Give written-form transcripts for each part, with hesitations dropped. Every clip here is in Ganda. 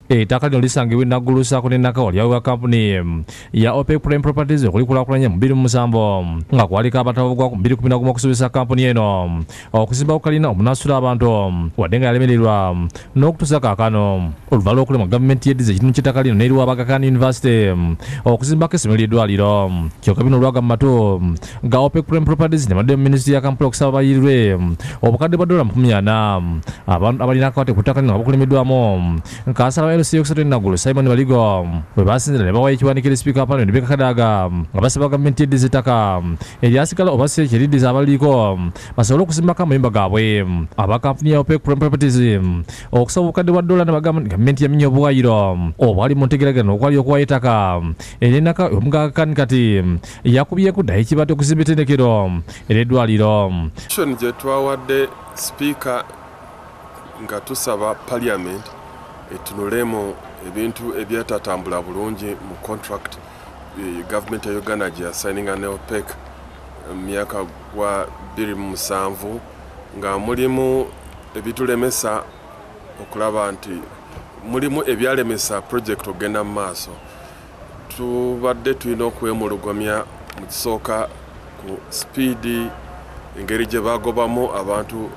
ettaka lino lisangibwa Naguru ssaako ne Nakawa lyaweebwa kampuni ya OPEC Prime Properties okulikulaakulanya mu 2007 nga kwaliko abatabo ogwa ku 2011 okusobozesa kampuni eno okuzimba ku kalina omunaasula abantu wadde nga yalemererwa n'okutuusa kaakano oluvannyuma lw'okulema gavumenti yeddiza ekitundu ky'ettaka lino n'eriwa Aga Khan University okuzimbako essomero ly'eddwaliro. Kyokka bino olwaga mu matu ga OPEC Prime Properties ne madde mu minisitule ya Kampala okusaba bayirirwe obukadde bwa $40,000 abantu abalina akakwate ku ttaka lino nga bukulemiddwamu nkasala LC okusatu Naguru Simon Baligo bwe basinzira ne bawayo ekiwandiikiro Sipiika wa Paalamenti Rebecca Kadaga nga basaba gavumenti yeddiza ettaka eryasigala oba si ekiriddiza abaliiko basobole okuzimbako amayumba gaabwe. Aba kampuni ya OPEC Prime Properties okusaba obukadde bwa $1 ne bagamba gavumenti yaminya obuwayiro obwali mu ntegeragano okwali okuwayo ettaka ery'ennaka Aga Khan kati yakubyeko ddayo ekibadde okuzimba ettendekero ery'eddwaliro. Gye twawadde Sipiika nga tusaba Paalamenti etunulemu ebintu ebyatatambula bulungi mu contract gavumenti ya Uganda gye yasayininga ne OPEC mu myaka gwa 2007 nga mulimu ebitulemesa okulaba nti mulimu ebyalemesa project ogenda mu maaso. Tubadde tulina okwemulugomya mu kisooka ku speedi engeri gye bagobamu abantu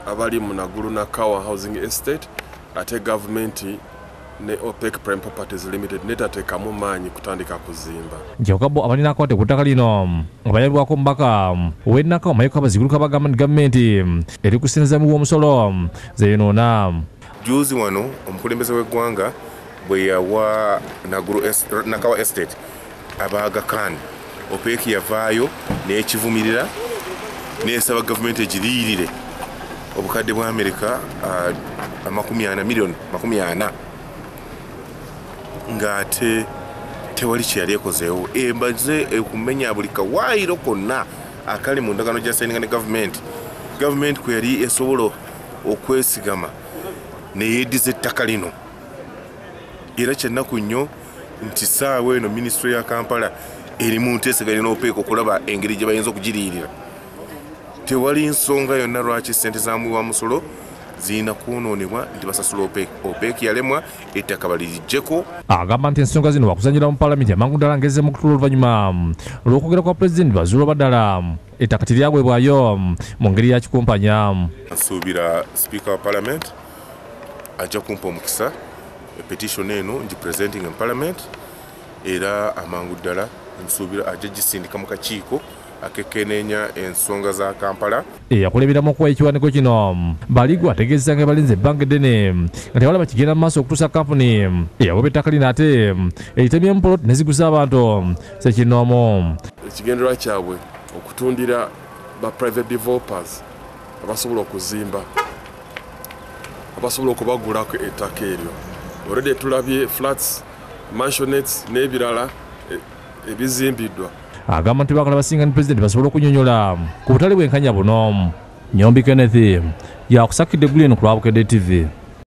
abali mu Naguru Nakawa Housing Estate ate gavumenti ne OPEC Prime Properties Limited netateekamu maanyi kutandika kuzimba. Kyokka bo abalina akakwate ku ttaka lino nga bayalibwako mubaka w'ennaka Mayiko abaziguluka bagamba nti gavumenti eri kusinza mu bw'omusolo ze yonoona. Juzi wano omukulembeze w'eggwanga bwe yawa Nakawa Estate aba Aga Khan, OPEC yavaayo n'ekivumirira n'esaba gavumenti egiriirire obukadde bwa Amerika miliyoni 40 ng'ate tewali kye yali ekozeewo. Embaze ekumenya buli kawaayiro konna akali mu ndagaano gy'asayininga ne gavumenti kwe yali esobola okwesigama ne yeeddiza ettaka lino. Era kyennaku nnyo nti ssaawa eno minisitule ya Kampala eri mu nteeseganya n'OPEC okulaba engeri gye bayinza okugiriirira. Tewali nsonga yonna lwaki ssente za muwi wa musolo zirina kwonoonebwa nti basasula OPEC yalemwa ettaka balirijjeko. Agamba nti ensonga zino bakuzanyira mu Paalamenti amangu ddala ngezze mu kutuula oluvannyuma olw'okwogera kwa Pulezidenti bazuula baddala ettaka teryagwebwayo mu ngeri ya kikumpanya. Nsuubira Sipiika wa Paalamenti ajja kumpa omukisa petition eno ngi presenting in Parliament era amangu ddala nsuubira ajja gisindika mu kakiiko akekenneenya ensonga za Kampala. Eyakuleberamu okuwa ekiwandiiko kino Baligo ategeezezza nga balinze ebbanga eddene nga tebalaba kigenda mu maaso okutuusa kampuni eyaweebwa ettaka lino ate eritemyemu poloti ne ziguza abantu ssekinnoomu. Ekigendererwa kyabwe okutundira ba private developers abasobola okuzimba abasobola okubagulako ettaka eryo. Already tulabye flats, mansionettes n'ebirala ebizimbiddwa. Agamba nti baagala basinga ne Pulezidenti basobole okunyonyola ku butale bwenkanya buno. Nyombi Kenneth yakusakidde Guleno ku lwa Bukedde TV.